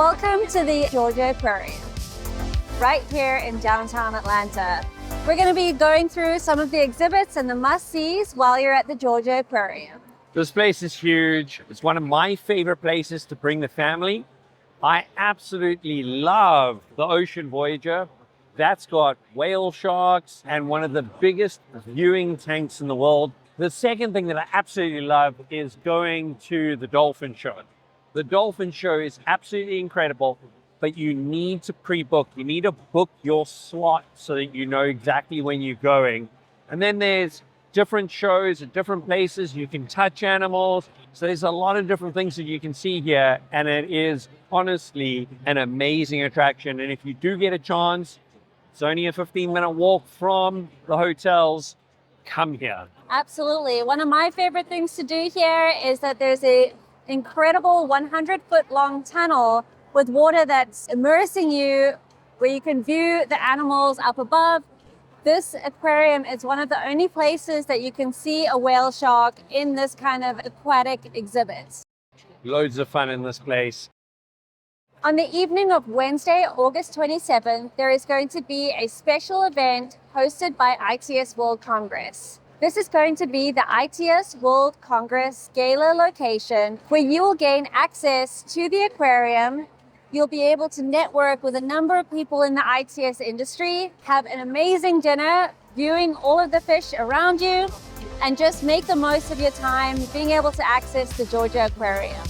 Welcome to the Georgia Aquarium, right here in downtown Atlanta. We're going to be going through some of the exhibits and the must-sees while you're at the Georgia Aquarium. This place is huge. It's one of my favorite places to bring the family. I absolutely love the Ocean Voyager. That's got whale sharks and one of the biggest viewing tanks in the world. The second thing that I absolutely love is going to the dolphin show. The dolphin show is absolutely incredible, but you need to pre-book. You need to book your slot so that you know exactly when you're going. And then there's different shows at different places. You can touch animals. So there's a lot of different things that you can see here. And it is honestly an amazing attraction. And if you do get a chance, it's only a 15-minute walk from the hotels. Come here. Absolutely. One of my favorite things to do here is that there's a incredible 100-foot long tunnel with water that's immersing you, where you can view the animals up above. This aquarium is one of the only places that you can see a whale shark in this kind of aquatic exhibit. Loads of fun in this place. On the evening of Wednesday, August 27th, there is going to be a special event hosted by ITS World Congress. This is going to be the ITS World Congress Gala location, where you will gain access to the aquarium. You'll be able to network with a number of people in the ITS industry, have an amazing dinner, viewing all of the fish around you, and just make the most of your time being able to access the Georgia Aquarium.